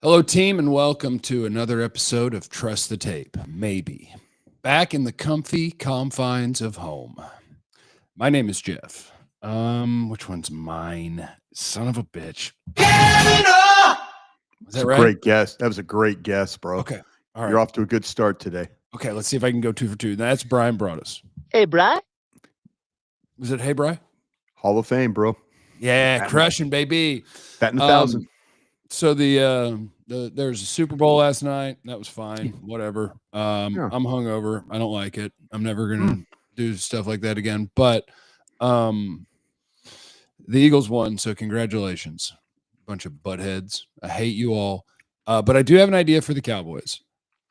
Hello, team, and welcome to another episode of Trust the Tape. Maybe. Back in the comfy confines of home. My name is Jeff. Which one's mine? Son of a bitch. Was that right? Great guess. That was a great guess, bro. Okay. All You're right. off to a good start today. Okay, let's see if I can go 2 for 2. That's Bryan Broaddus. Hey, Bri. Was it Hey Bry? Hall of Fame, bro. Yeah, crushing, baby. Batting 1,000. So there's a Super Bowl last night. That was fine. Whatever. I'm hungover. I don't like it. I'm never gonna do stuff like that again. But the Eagles won, so congratulations. Bunch of buttheads. I hate you all. But I do have an idea for the Cowboys.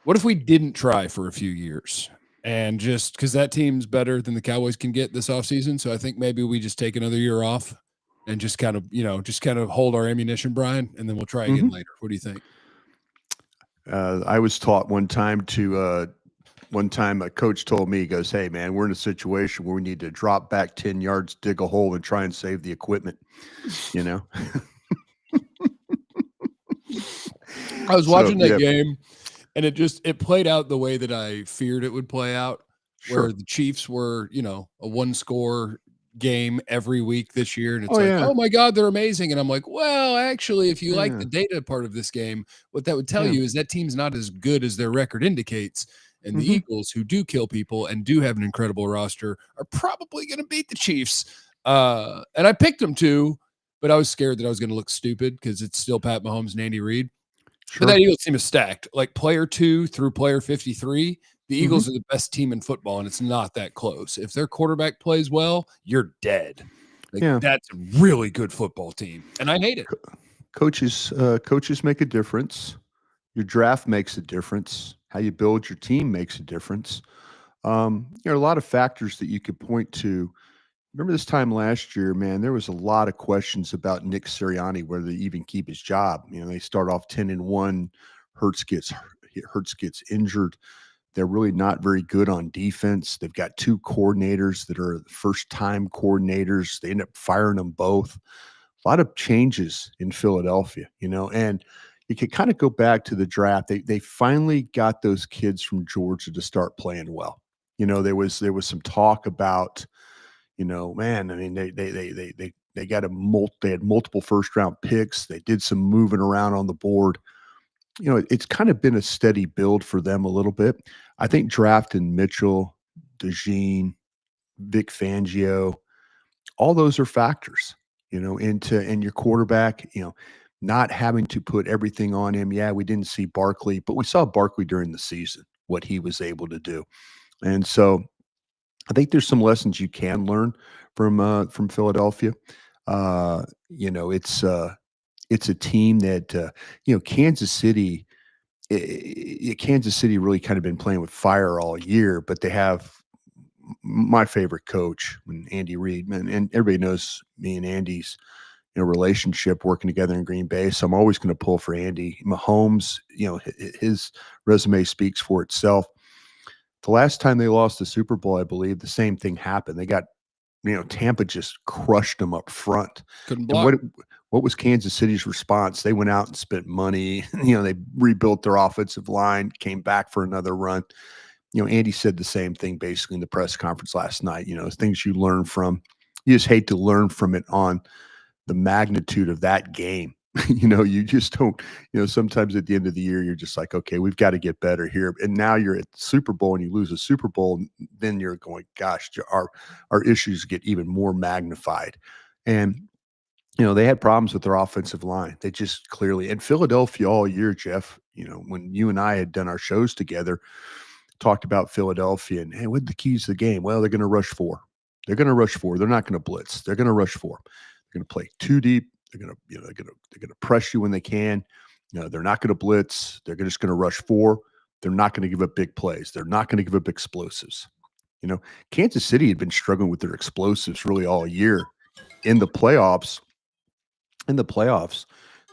What if we didn't try for a few years? And just because that team's better than the Cowboys can get this offseason. So I think maybe we just take another year off and just kind of hold our ammunition, Brian, and then we'll try again later. What do you think? I was taught one time a coach told me, he goes, "Hey, man, we're in a situation where we need to drop back 10 yards, dig a hole, and try and save the equipment." You know? I was watching that game, and it played out the way that I feared it would play out, where the Chiefs were, a one-score game every week this year, and it's oh my God, they're amazing. And I'm like, well, actually, if you like the data part of this game, what that would tell you is that team's not as good as their record indicates. And the Eagles, who do kill people and do have an incredible roster, are probably going to beat the Chiefs. And I picked them to, but I was scared that I was going to look stupid because it's still Pat Mahomes and Andy Reid. But that Eagles team is stacked. Like player 2 through player 53, the Eagles are the best team in football, and it's not that close. If their quarterback plays well, you're dead. That's a really good football team, and I hate it. Coaches make a difference. Your draft makes a difference. How you build your team makes a difference. There are a lot of factors that you could point to. Remember this time last year, man, there was a lot of questions about Nick Sirianni, whether they even keep his job. They start off 10-1. Hurts gets injured. They're really not very good on defense. They've got 2 coordinators that are first-time coordinators. They end up firing them both. A lot of changes in Philadelphia, and you could kind of go back to the draft. They finally got those kids from Georgia to start playing well. There was some talk about, man, I mean, they got they had multiple first round picks. They did some moving around on the board. It's kind of been a steady build for them a little bit. I think drafting Mitchell, DeJean, Vic Fangio, all those are factors, and your quarterback, not having to put everything on him. Yeah, we didn't see Barkley, but we saw Barkley during the season, what he was able to do. And so I think there's some lessons you can learn from Philadelphia. It's a team that Kansas City. Kansas City really kind of been playing with fire all year, but they have my favorite coach, Andy Reid, and everybody knows me and Andy's relationship working together in Green Bay. So I'm always going to pull for Andy. Mahomes, his resume speaks for itself. The last time they lost the Super Bowl, I believe the same thing happened. They got, Tampa just crushed them up front. Couldn't block. What was Kansas City's response? They went out and spent money. They rebuilt their offensive line, came back for another run. Andy said the same thing basically in the press conference last night. Things you learn from. You just hate to learn from it on the magnitude of that game. You just don't, sometimes at the end of the year, you're just like, okay, we've got to get better here. And now you're at the Super Bowl and you lose a Super Bowl. Then you're going, gosh, our issues get even more magnified. And, they had problems with their offensive line. They just clearly, and Philadelphia all year, Jeff, when you and I had done our shows together, talked about Philadelphia and, hey, what are the keys to the game? Well, they're going to rush 4. They're going to rush 4. They're not going to blitz. They're going to rush 4. They're going to play too deep. They're going to press you when they can. They're not going to blitz. They're just going to rush 4. They're not going to give up big plays. They're not going to give up explosives. Kansas City had been struggling with their explosives really all year. In the playoffs,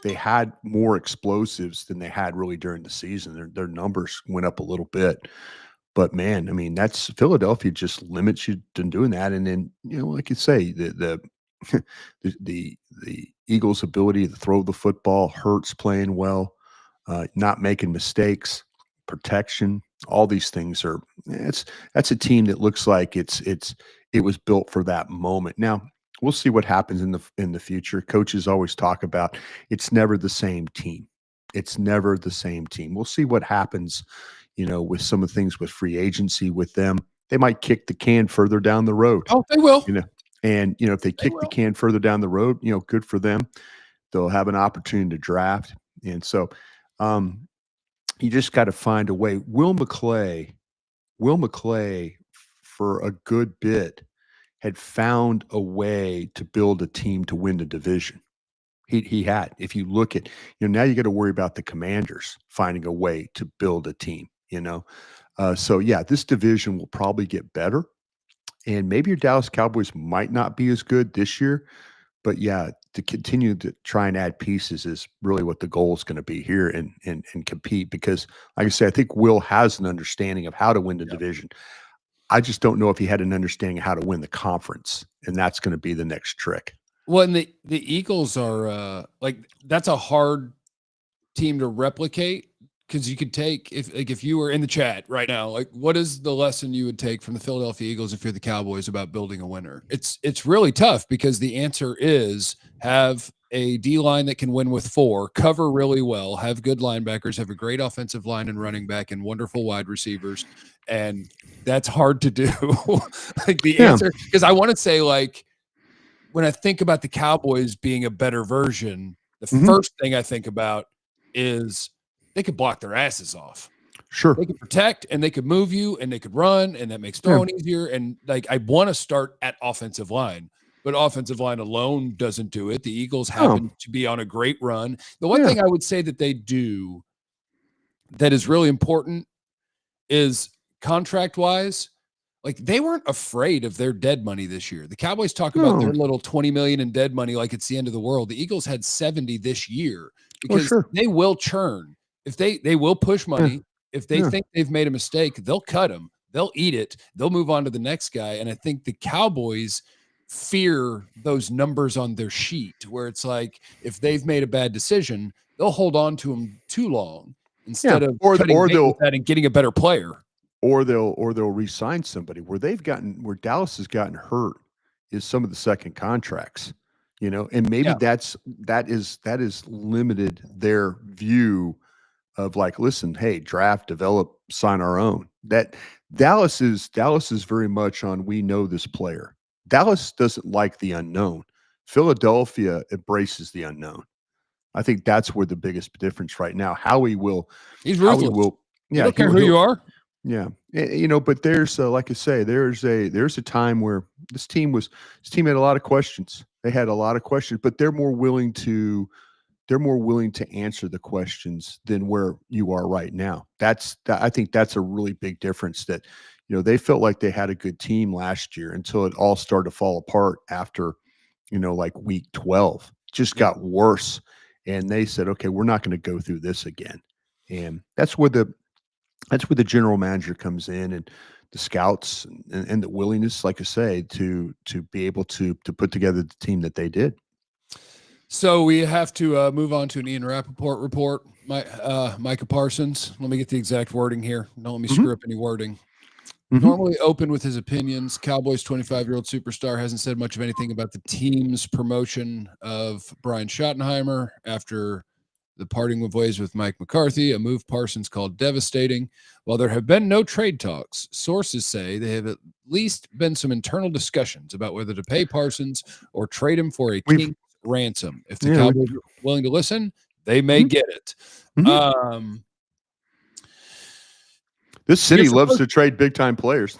they had more explosives than they had really during the season. Their numbers went up a little bit. But man, I mean, that's Philadelphia just limits you to doing that. And then, like you say, the Eagles' ability to throw the football, Hurts playing well. not making mistakes, protection. All these things are. That's a team that looks like it was built for that moment. Now we'll see what happens in the future. Coaches always talk about it's never the same team. It's never the same team. We'll see what happens, with some of the things with free agency with them. They might kick the can further down the road. Oh, they will. And if they kick the can further down the road, good for them. They'll have an opportunity to draft. And so you just got to find a way. Will McClay, for a good bit, had found a way to build a team to win the division. He had. If you look at, now you got to worry about the Commanders finding a way to build a team, So yeah, this division will probably get better. And maybe your Dallas Cowboys might not be as good this year, but yeah, to continue to try and add pieces is really what the goal is going to be here and compete. Because like I said, I think Will has an understanding of how to win the division. I just don't know if he had an understanding of how to win the conference, and that's going to be the next trick. Well, and the Eagles are that's a hard team to replicate, because you could take if you were in the chat right now, what is the lesson you would take from the Philadelphia Eagles if you're the Cowboys about building a winner? It's really tough, because the answer is have a D-line that can win with 4, cover really well, have good linebackers, have a great offensive line and running back, and wonderful wide receivers. And that's hard to do. Answer, because I want to say, when I think about the Cowboys being a better version, the first thing I think about is they could block their asses off. Sure. They could protect, and they could move you, and they could run, and that makes throwing easier. And I want to start at offensive line, but offensive line alone doesn't do it. The Eagles happen to be on a great run. The one thing I would say that they do that is really important is contract-wise, they weren't afraid of their dead money this year. The Cowboys talk about their little $20 million in dead money like it's the end of the world. The Eagles had 70 this year, because they will churn. If they will push money. If they think they've made a mistake, they'll cut them. They'll eat it. They'll move on to the next guy. And I think the Cowboys fear those numbers on their sheet, where it's like, if they've made a bad decision, they'll hold on to them too long instead of cutting that and getting a better player. Or they'll re-sign somebody. Where Dallas has gotten hurt is some of the second contracts, and maybe that is limited their view of listen, hey, draft, develop, sign our own. That Dallas is very much on, we know this player. Dallas doesn't like the unknown. Philadelphia embraces the unknown. I think that's where the biggest difference right now. He's ruthless. Yeah, don't care who you are. Yeah, but there's like I say, there's a time where this team had a lot of questions. They had a lot of questions, but they're more willing to answer the questions than where you are right now. I think that's a really big difference. That they felt like they had a good team last year until it all started to fall apart after week 12. Just got worse, and they said, okay, we're not going to go through this again. And that's where the general manager comes in, and the scouts and the willingness, like I say, to be able to put together the team that they did. So we have to move on to an Ian Rapoport report. Micah Parsons. Let me get the exact wording here. Don't let me screw up any wording. Normally open with his opinions, Cowboys 25-year-old superstar hasn't said much of anything about the team's promotion of Brian Schottenheimer after the parting of ways with Mike McCarthy, a move Parsons called devastating. While there have been no trade talks, sources say they have at least been some internal discussions about whether to pay Parsons or trade him for a king's ransom. If the Cowboys are willing to listen, they may get it. This city loves to trade big-time players.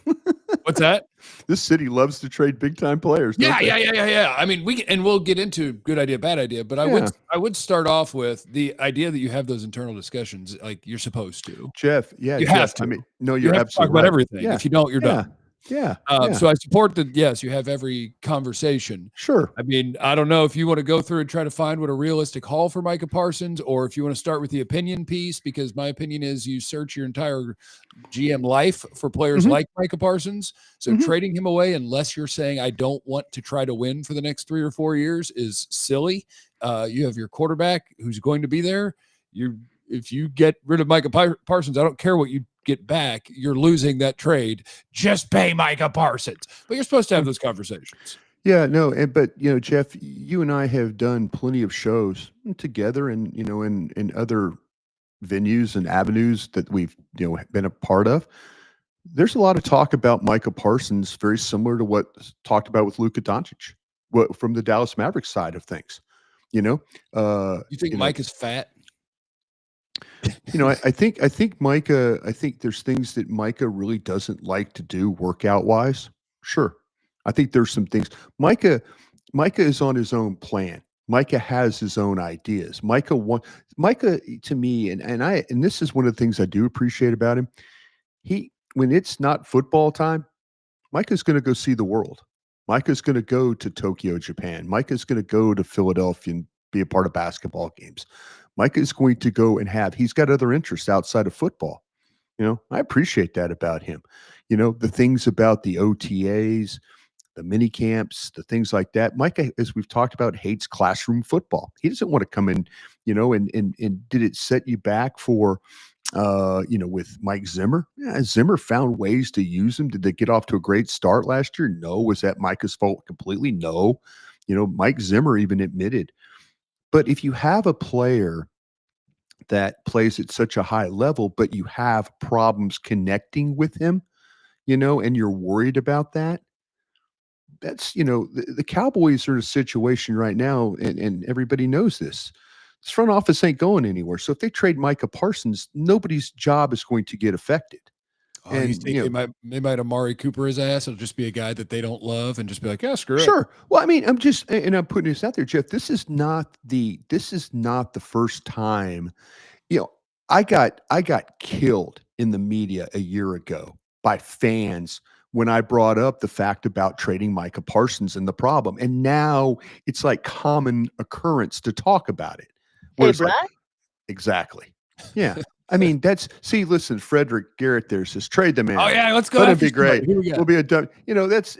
What's that? This city loves to trade big-time players. Yeah. I mean, we'll get into good idea, bad idea, but I would start off with the idea that you have those internal discussions, like you're supposed to. Jeff, you have to. I mean, no, you're absolutely have to talk about everything. Yeah. If you don't, you're done. Yeah. So I support that. Yes, you have every conversation. Sure. I mean, I don't know if you want to go through and try to find what a realistic haul for Micah Parsons, or if you want to start with the opinion piece, because my opinion is you search your entire GM life for players like Micah Parsons. So trading him away, unless you're saying I don't want to try to win for the next 3 or 4 years, is silly. You have your quarterback who's going to be there. if you get rid of Micah Parsons, I don't care what you get back. You're losing that trade. Just pay Micah Parsons. But you're supposed to have those conversations. Yeah, no, but Jeff, you and I have done plenty of shows together, and in other venues and avenues that we've been a part of. There's a lot of talk about Micah Parsons, very similar to what's talked about with Luka Doncic, from the Dallas Mavericks side of things. You think Mike is fat? I think Micah. I think there's things that Micah really doesn't like to do workout wise. Sure, I think there's some things. Micah is on his own plan. Micah has his own ideas. Micah to me, and this is one of the things I do appreciate about him. When it's not football time, Micah's going to go see the world. Micah's going to go to Tokyo, Japan. Micah's going to go to Philadelphia and be a part of basketball games. Micah is going to go and he's got other interests outside of football. I appreciate that about him. The things about the OTAs, the mini camps, the things like that. Micah, as we've talked about, hates classroom football. He doesn't want to come in, and did it set you back for, with Mike Zimmer? Yeah, Zimmer found ways to use him. Did they get off to a great start last year? No. Was that Micah's fault completely? No. Mike Zimmer even admitted. But if you have a player that plays at such a high level, but you have problems connecting with him, and you're worried about that, that's, the Cowboys are in a situation right now, and everybody knows this. This front office ain't going anywhere. So if they trade Micah Parsons, nobody's job is going to get affected. Oh, and you think they might Amari Cooper his ass? It'll just be a guy that they don't love and just be like, yeah, screw it. Sure. Well, I mean, I'm putting this out there, Jeff. This is not the first time. I got killed in the media a year ago by fans when I brought up the fact about trading Micah Parsons and the problem. And now it's like common occurrence to talk about it. Hey, Brad? Exactly. Yeah. I mean, listen, Frederick Garrett there says trade the man. Oh yeah, let's go. That'd be great. We'll be a dumb. That's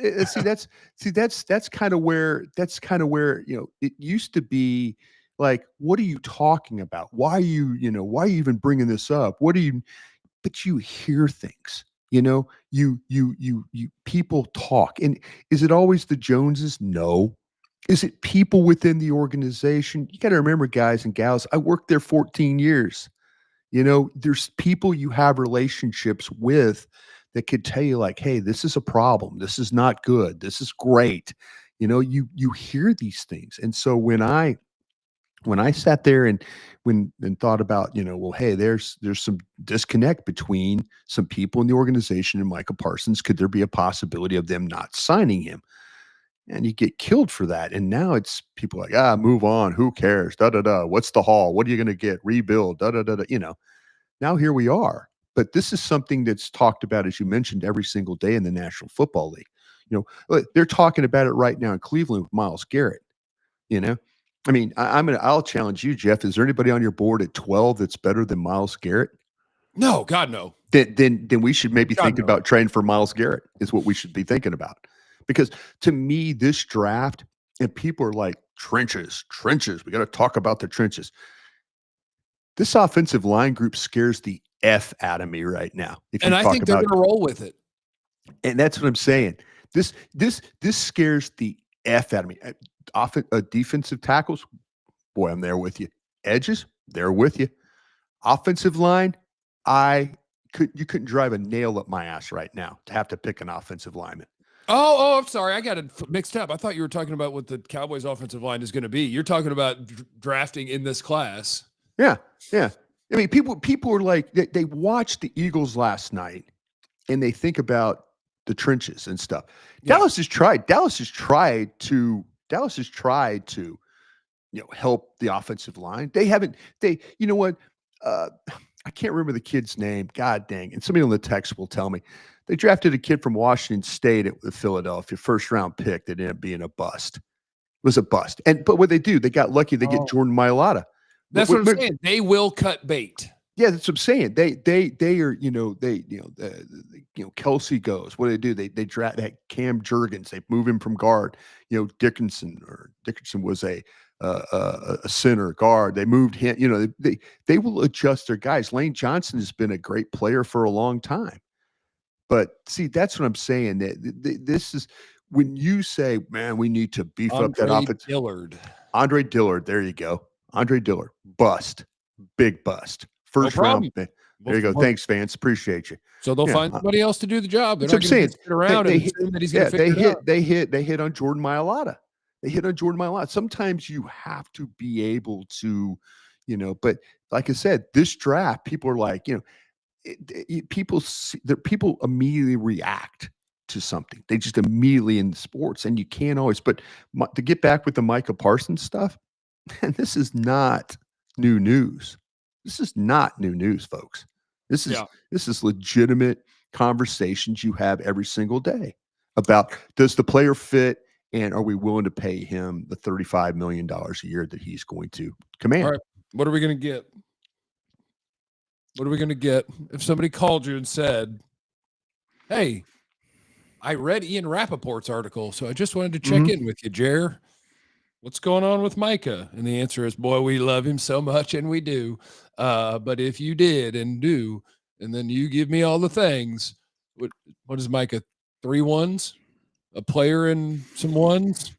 kind of where it used to be like, what are you talking about? Why are you even bringing this up? But you hear things. You people talk. And is it always the Joneses? No. Is it people within the organization? You got to remember, guys and gals, I worked there 14 years. There's people you have relationships with that could tell you like, hey, this is a problem. This is not good. This is great. You hear these things. And so when I sat there and thought about, well, hey, there's some disconnect between some people in the organization and Micah Parsons. Could there be a possibility of them not signing him? And you get killed for that. And now it's people like, move on. Who cares? What's the haul? What are you going to get? Rebuild. Now here we are. But this is something that's talked about, as you mentioned, every single day in the National Football League. They're talking about it right now in Cleveland with Myles Garrett. I mean, I'll challenge you, Jeff. Is there anybody on your board at 12 that's better than Myles Garrett? No, God, no. Then we should maybe think about trading for Myles Garrett is what we should be thinking about. Because to me, this draft, and people are like, trenches. We got to talk about the trenches. This offensive line group scares the F out of me right now. And I think they're going to roll with it. And that's what I'm saying. This scares the F out of me. Defensive tackles, boy, I'm there with you. Edges, they're with you. Offensive line, you couldn't drive a nail up my ass right now to have to pick an offensive lineman. Oh, I'm sorry. I got it mixed up. I thought you were talking about what the Cowboys offensive line is going to be. You're talking about drafting in this class. Yeah. I mean, people are like, they watched the Eagles last night and they think about the trenches and stuff. Yeah. Dallas has tried to help the offensive line. You know what? I can't remember the kid's name. God dang. And somebody on the text will tell me. They drafted a kid from Washington State at Philadelphia, first round pick that ended up being a bust. It was a bust. But what they do, they got lucky. They get Jordan Mailata. That's what I'm saying. They will cut bait. Yeah, that's what I'm saying. They are, Kelsey goes. What do? They draft that Cam Jurgens. They move him from guard. Dickinson was a a center guard. They moved him. You know, they will adjust their guys. Lane Johnson has been a great player for a long time. But see, that's what I'm saying. That this is when you say, man, we need to beef up that offense. Andre Dillard, there you go. Andre Dillard, bust, big bust, first round. There you go. Thanks, fans. Appreciate you. So they'll find somebody else to do the job. They're not going to sit around and assume that he's going to figure it out. They hit on Jordan Mailata. Sometimes you have to be able to, you know. But like I said, this draft, people are like, you know. People immediately react to something. They just immediately in sports, and you can't always. But to get back with the Micah Parsons stuff, man, this is not new news. This is not new news, folks. This is legitimate conversations you have every single day about, does the player fit, and are we willing to pay him the $35 million a year that he's going to command? All right, what are we going to get? What are we going to get if somebody called you and said, hey, I read Ian Rapoport's article, so I just wanted to check in with you, Jer. What's going on with Micah? And the answer is, boy, we love him so much, and we do. But if you did and do, and then you give me all the things, what is Micah? 3 ones? A player and some ones?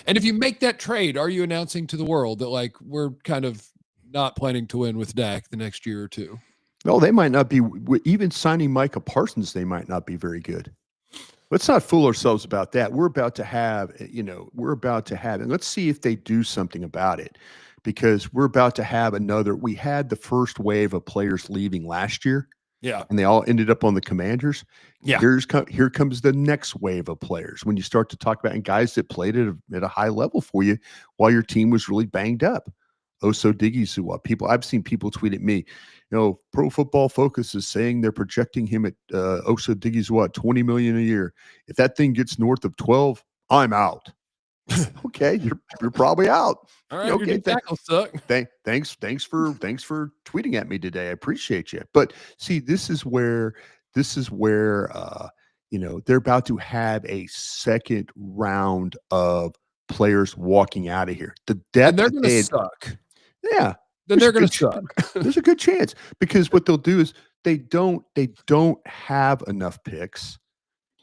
And if you make that trade, are you announcing to the world that, like, we're kind of not planning to win with Dak the next year or two? No, they might not be. Even signing Micah Parsons, they might not be very good. Let's not fool ourselves about that. We're about to have, and let's see if they do something about it, because we're about to have we had the first wave of players leaving last year. Yeah. And they all ended up on the Commanders. Yeah. Here comes the next wave of players. When you start to talk about, and guys that played at a high level for you while your team was really banged up. Oso Diggy, I've seen people tweet at me, you know, Pro Football Focus is saying they're projecting him at Oso Diggy's $20 million a year. If that thing gets north of 12, I'm out. Okay, you're probably out. All right, okay, your tackles suck. Thanks for tweeting at me today. I appreciate you. But see, this is where you know, they're about to have a second round of players walking out of here. The depth, and they're going to suck. Yeah. Then they're going to suck. There's a good chance, because what they'll do is they don't have enough picks.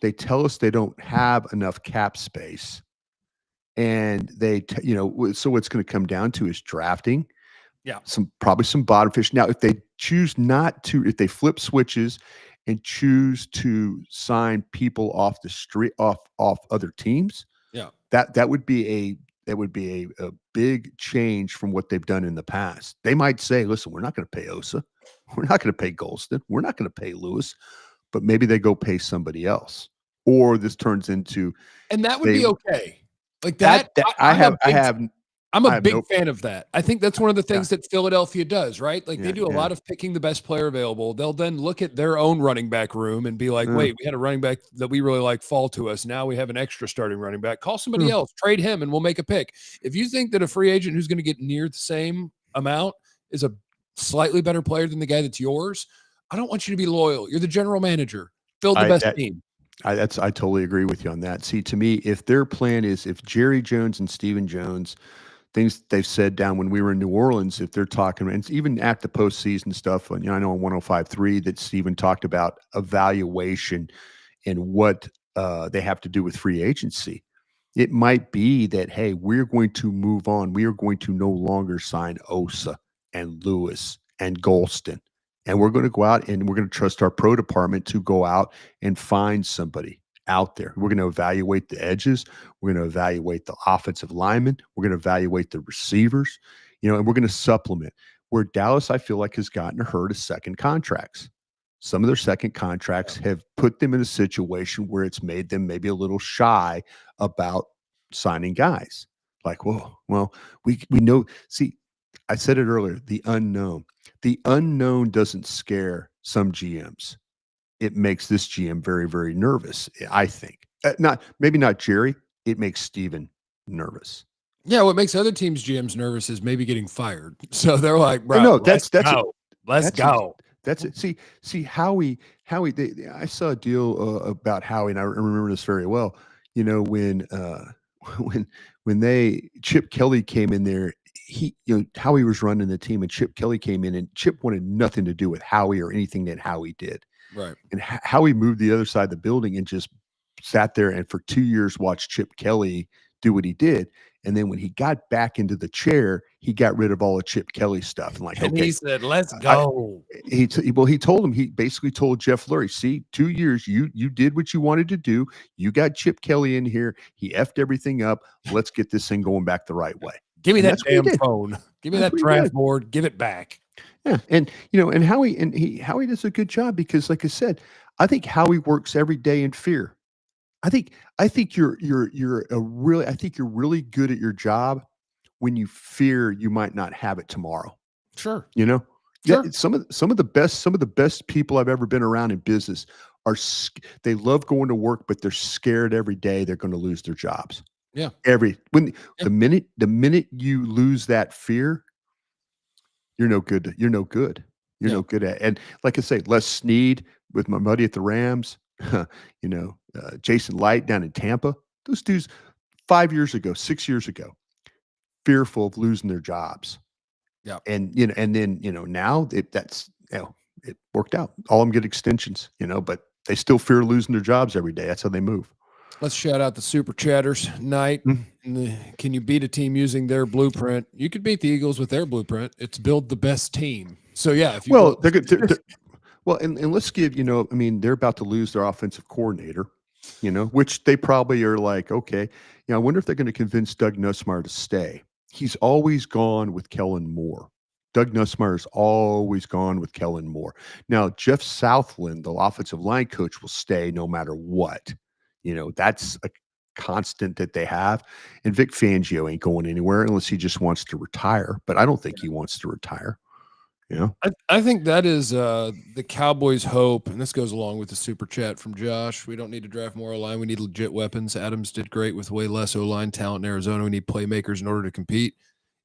They tell us they don't have enough cap space, and so what's going to come down to is drafting. Yeah, probably some bottom fish. Now, if they choose not to, if they flip switches and choose to sign people off the street, off other teams, yeah, that would be a big change from what they've done in the past. They might say, listen, we're not going to pay Osa. We're not going to pay Golston. We're not going to pay Lewis, but maybe they go pay somebody else, or this turns into, and that would be okay. Like that. I'm a big fan of that. I think that's one of the things that Philadelphia does, right? Like they do a lot of picking the best player available. They'll then look at their own running back room and be like, wait, we had a running back that we really like fall to us. Now we have an extra starting running back. Call somebody else, trade him, and we'll make a pick. If you think that a free agent who's going to get near the same amount is a slightly better player than the guy that's yours, I don't want you to be loyal. You're the general manager. Build the best team. I totally agree with you on that. See, to me, if their plan is, if Jerry Jones and Stephen Jones, things they've said down when we were in New Orleans, if they're talking, and even at the postseason stuff, and I know on 105.3 that Stephen talked about evaluation and what they have to do with free agency. It might be that, hey, we're going to move on. We are going to no longer sign Osa and Lewis and Golston. And we're going to go out and we're going to trust our pro department to go out and find somebody out there. We're going to evaluate the edges. We're going to evaluate the offensive linemen. We're going to evaluate the receivers, and we're going to supplement. Where Dallas, I feel like, has gotten hurt of second contracts. Some of their second contracts have put them in a situation where it's made them maybe a little shy about signing guys. Like, well, we know. See, I said it earlier, the unknown. The unknown doesn't scare some GMs. It makes this GM very, very nervous, I think. Maybe not Jerry. It makes Steven nervous. Yeah, what makes other teams' GMs nervous is maybe getting fired. So they're like, bro, let's go. That's it. See, Howie. I saw a deal about Howie, and I remember this very well. When Chip Kelly came in there, Howie was running the team, and Chip Kelly came in, and Chip wanted nothing to do with Howie or anything that Howie did. Right. And Howie moved the other side of the building and just sat there and for 2 years watched Chip Kelly do what he did. And then when he got back into the chair, he got rid of all the Chip Kelly stuff and and okay, he said, "Let's go." he told him, he basically told Jeff Lurie, see, 2 years you did what you wanted to do. You got Chip Kelly in here. He effed everything up. Let's get this thing going back the right way. Give me And that damn phone. Give me that draft board. Give it back. Yeah, and Howie does a good job because, like I said, I think Howie works every day in fear. I think you're really good at your job when you fear you might not have it tomorrow. Sure. Sure. Yeah, some of the best people I've ever been around in business they love going to work, but they're scared every day they're going to lose their jobs. Yeah. The minute you lose that fear, you're no good. You're no good. You're no good at. And like I say, Les Snead with my buddy at the Rams, Jason Light down in Tampa. Those dudes 5 years ago, 6 years ago, fearful of losing their jobs. Yeah. And then now it worked out. All of them get extensions, but they still fear losing their jobs every day. That's how they move. Let's shout out the Super Chatters. Knight. Can you beat a team using their blueprint? You could beat the Eagles with their blueprint. It's build the best team. So yeah, if you they're good. Well, and let's give, they're about to lose their offensive coordinator, which they probably are like, okay, I wonder if they're going to convince Doug Nussmeier to stay. He's always gone with Kellen Moore. Doug Nussmeier's always gone with Kellen Moore. Now, Jeff Southland, the offensive line coach, will stay no matter what. That's a constant that they have. And Vic Fangio ain't going anywhere unless he just wants to retire. But I don't think he wants to retire. I think that is the Cowboys' hope, and this goes along with the super chat from Josh. We don't need to draft more O-line. We need legit weapons. Adams did great with way less O-line talent in Arizona. We need playmakers in order to compete.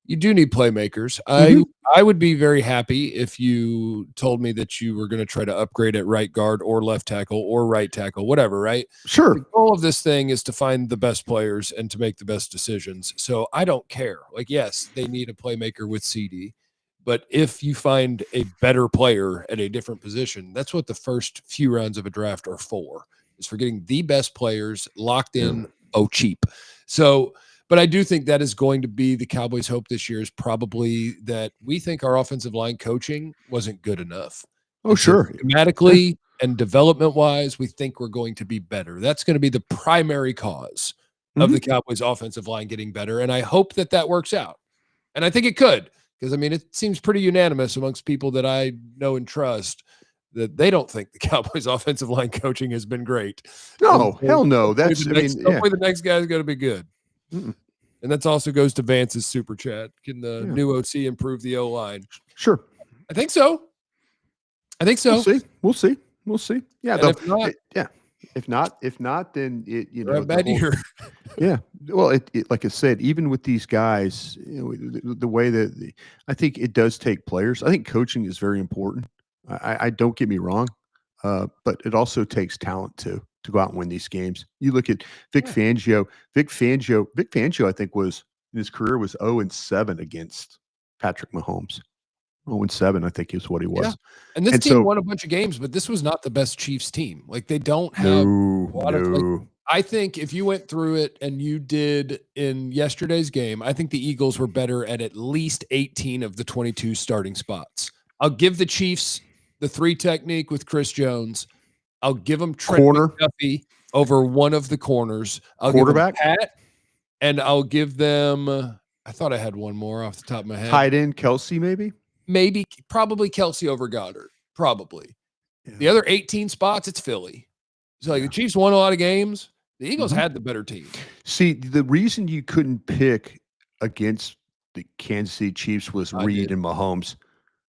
You do need playmakers. I would be very happy if you told me that you were going to try to upgrade at right guard or left tackle or right tackle, whatever, right? Sure. The goal of this thing is to find the best players and to make the best decisions. So I don't care. Like, yes, they need a playmaker with CD. But if you find a better player at a different position, that's what the first few rounds of a draft are for, is for getting the best players locked in, cheap. So, but I do think that is going to be the Cowboys' hope this year, is probably that we think our offensive line coaching wasn't good enough. Oh, sure. Systematically and development-wise, we think we're going to be better. That's going to be the primary cause of the Cowboys' offensive line getting better, and I hope that works out. And I think it could. Because, it seems pretty unanimous amongst people that I know and trust that they don't think the Cowboys' offensive line coaching has been great. No, hell no. Hopefully the next guy is going to be good. And that also goes to Vance's super chat. Can the new OC improve the O-line? Sure. I think so. We'll see. Yeah. If not, then it, bad year. Yeah. Well, like I said, even with these guys, the way that I think it does take players. I think coaching is very important. I don't get me wrong, but it also takes talent to go out and win these games. You look at Vic Fangio. Vic Fangio, I think, was in his career was 0-7 against Patrick Mahomes. 0-7, I think, is what he was. Yeah. And this team won a bunch of games, but this was not the best Chiefs team. Like, they don't have a lot of. Like, I think if you went through it and you did in yesterday's game, I think the Eagles were better at least 18 of the 22 starting spots. I'll give the Chiefs the 3 technique with Chris Jones. I'll give them Trent McDuffie over one of the corners. I'll quarterback, give them Pat, and I'll give them. I thought I had one more off the top of my head. Tight end Kelsey, maybe, probably Kelsey over Goddard. Probably. Yeah. The other 18 spots, it's Philly. So like the Chiefs won a lot of games. The Eagles had the better team. See, the reason you couldn't pick against the Kansas City Chiefs was Reed and Mahomes.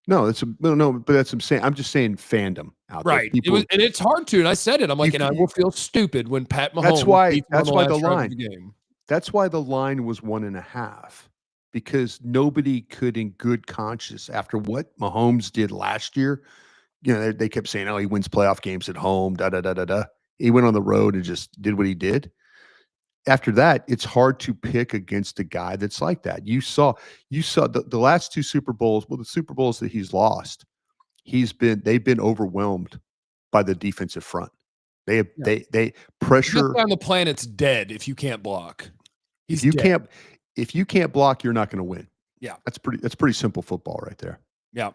No, but that's what I'm saying. I'm just saying fandom out there. Right. And it's hard to. And I said it. I'm like, I will feel stupid when Pat Mahomes. That's why the line. That's why the line was 1.5, because nobody could, in good conscience, after what Mahomes did last year, they kept saying, "Oh, he wins playoff games at home." He went on the road and just did what he did. after that, it's hard to pick against a guy that's like that. You saw the last two Super Bowls. Well, the Super Bowls that he's lost, they've been overwhelmed by the defensive front. Yeah. They The best pressure. guy on the planet's dead if you can't block. If He's you dead. can't if you can't block, you're not going to win. Yeah. That's pretty simple football right there. Yeah.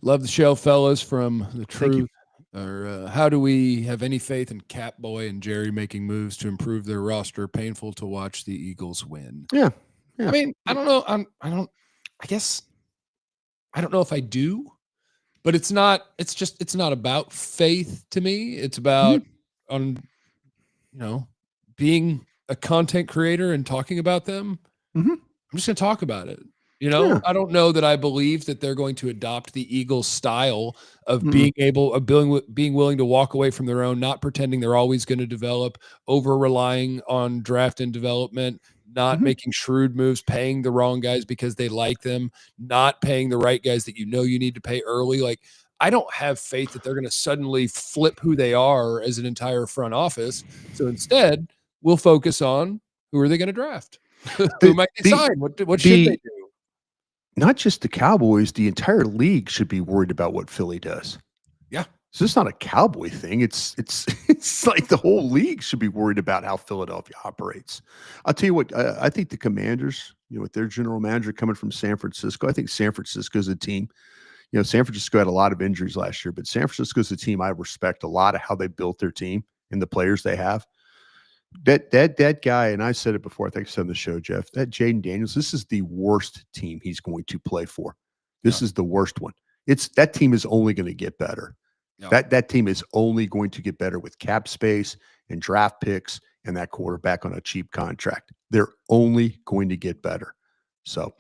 Love the show, fellas, from The Thank you. Truth. Or how do we have any faith in Catboy and Jerry making moves to improve their roster? Painful to watch the Eagles win. Yeah. I mean, I don't know. I guess I don't know if I do, but it's not about faith to me. It's about being a content creator and talking about them. Mhm. I'm just going to talk about it. Yeah. I don't know that I believe that they're going to adopt the Eagles style of Mm. being willing to walk away from their own, not pretending they're always going to develop, over relying on draft and development, not Mhm. making shrewd moves, paying the wrong guys because they like them, not paying the right guys that you need to pay early. Like, I don't have faith that they're going to suddenly flip who they are as an entire front office. So instead, we'll focus on who are they going to draft? Who might they sign? What should they the do? not just the Cowboys, the entire league should be worried about what Philly does. Yeah. So it's not a Cowboy thing. It's it's like the whole league should be worried about how Philadelphia operates. I'll tell you what, I think the Commanders, with their general manager coming from San Francisco, I think San Francisco's a team. San Francisco had a lot of injuries last year, but San Francisco's a team I respect a lot of how they built their team and the players they have. That guy, and I said it before, I think I said on the show, Jeff, that Jaden Daniels, this is the worst team he's going to play for. This is the worst one. That team is only going to get better. Yeah. That team is only going to get better with cap space and draft picks and that quarterback on a cheap contract. They're only going to get better. So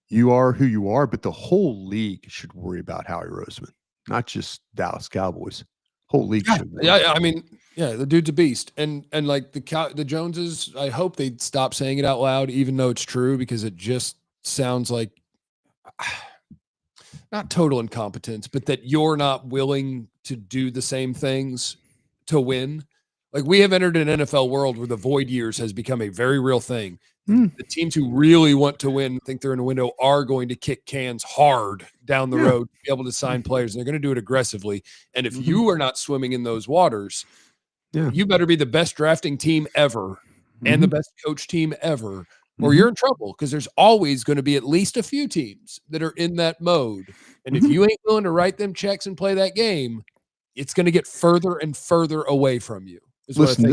you are who you are, but the whole league should worry about Howie Roseman, not just Dallas Cowboys. Whole league should worry. Yeah, I mean, the dude's a beast, and like the Joneses, I hope they stop saying it out loud, even though it's true, because it just sounds like not total incompetence, but that you're not willing to do the same things to win. Like, we have entered an NFL world where the void years has become a very real thing. The teams who really want to win, think they're in a window, are going to kick cans hard down the road to be able to sign players. And they're going to do it aggressively. And if you are not swimming in those waters, you better be the best drafting team ever and the best coach team ever, or you're in trouble, because there's always going to be at least a few teams that are in that mode. And if you ain't willing to write them checks and play that game, it's going to get further and further away from you. Listen,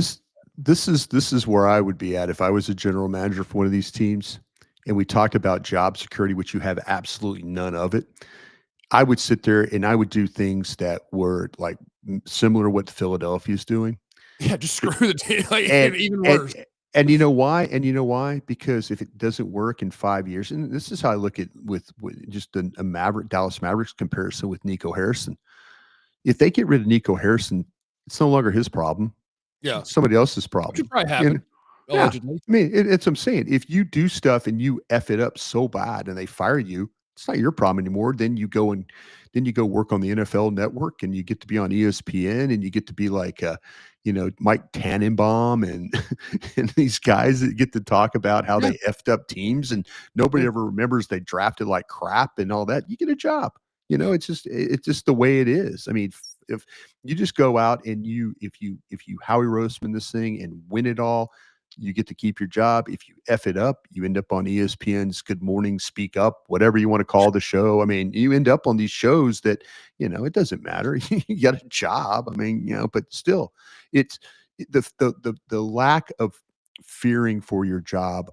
this is where I would be at if I was a general manager for one of these teams and we talked about job security, which you have absolutely none of it. I would sit there and I would do things that were like similar to what Philadelphia is doing. Yeah, just screw the team. Like, even worse. And you know why? Because if it doesn't work in 5 years, and this is how I look at with just a Dallas Mavericks comparison with Nico Harrison. If they get rid of Nico Harrison, it's no longer his problem. Yeah, it's somebody else's problem. Which probably happen. Allegedly. I mean, it's what I'm saying. If you do stuff and you F it up so bad and they fire you, it's not your problem anymore. Then you go work on the NFL Network and you get to be on ESPN and you get to be like, Mike Tannenbaum and and these guys that get to talk about how they effed up teams and nobody ever remembers they drafted like crap and all that. You get a job. It's just the way it is. I mean, if you just go out and if you Howie Roseman this thing and win it all, you get to keep your job. If you F it up, you end up on ESPN's Good Morning, Speak Up, whatever you want to call the show. I mean, you end up on these shows that, it doesn't matter. You got a job. I mean, but still, it's the lack of fearing for your job,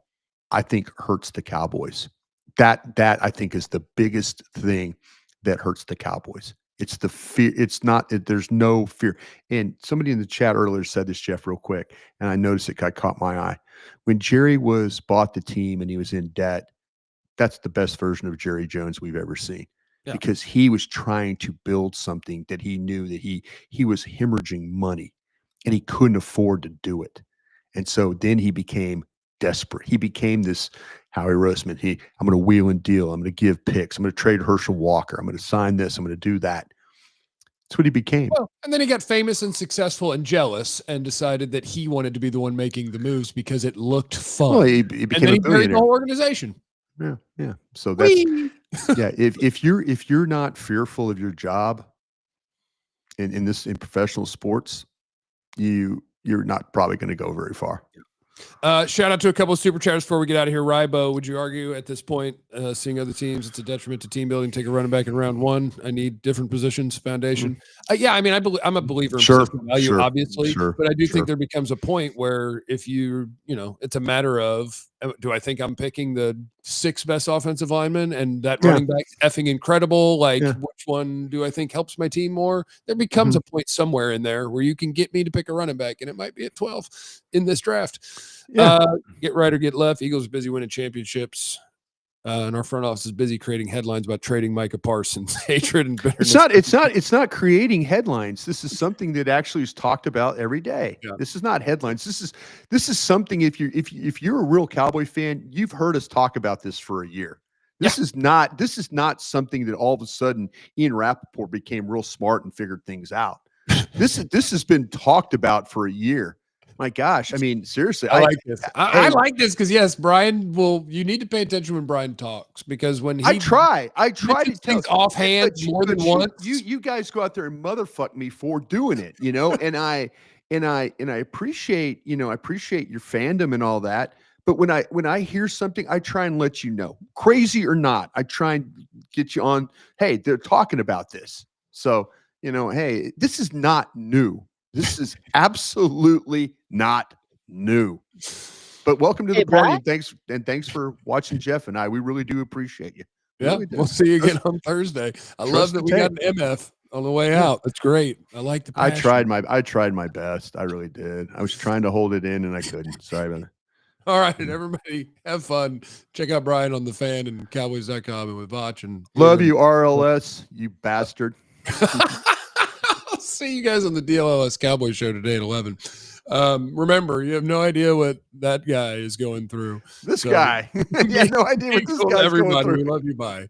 I think, hurts the Cowboys. That I think is the biggest thing that hurts the Cowboys. It's the fear. It's not, there's no fear. And somebody in the chat earlier said this, Jeff, real quick, and I noticed it caught my eye. When Jerry bought the team and he was in debt, that's the best version of Jerry Jones we've ever seen. Yeah. Because he was trying to build something that he knew that he was hemorrhaging money and he couldn't afford to do it. And so then he became desperate. He became this Howie Roseman. I'm going to wheel and deal. I'm going to give picks. I'm going to trade Herschel Walker. I'm going to sign this. I'm going to do that. That's what he became. Well, and then he got famous and successful and jealous and decided that he wanted to be the one making the moves because it looked fun. Well, he became and then a he buried the billionaire. whole organization. Yeah. So that's if you're not fearful of your job in professional sports, you're not probably going to go very far. Shout out to a couple of super chatters before we get out of here. Rybo, would you argue at this point, seeing other teams, it's a detriment to team building? Take a running back in round one. I need different positions, foundation. Yeah, I mean, I'm a believer in position value, obviously, but I do think there becomes a point where if it's a matter of, do I think I'm picking the 6 best offensive linemen and that running back's effing incredible? Like, which one do I think helps my team more? There becomes a point somewhere in there where you can get me to pick a running back, and it might be at 12 in this draft. Get right or get left. Eagles are busy winning championships. And our front office is busy creating headlines about trading Micah Parsons. Hatred and bitterness. It's not creating headlines. This is something that actually is talked about every day. Yeah. This is not headlines. This is something, if you're a real Cowboy fan, you've heard us talk about this for a year. This is not something that all of a sudden Ian Rapoport became real smart and figured things out. This has been talked about for a year. My gosh, I mean, seriously, I like this. I like this because yes, Brian you need to pay attention when Brian talks, because when I try to think offhand more than once. You guys go out there and motherfuck me for doing it, and I appreciate your fandom and all that. But when I hear something, I try and let you know, crazy or not. I try and get you on. Hey, they're talking about this, so hey, this is not new. This is absolutely not new. But welcome to the party, and thanks for watching Jeff and I. We really do appreciate you. Really we'll see you again on Thursday. I love that we got an MF on the way out. That's great. I like the passion. I tried my best. I really did. I was trying to hold it in and I couldn't. Sorry about it. All right, everybody, have fun. Check out Brian on the Fan and Cowboys.com and with Botch. And love you, RLS, you bastard. I'll see you guys on the DLLS Cowboy Show today at 11. Remember, you have no idea what that guy is going through. This guy. You have no idea what this guy's going through. We love you. Bye.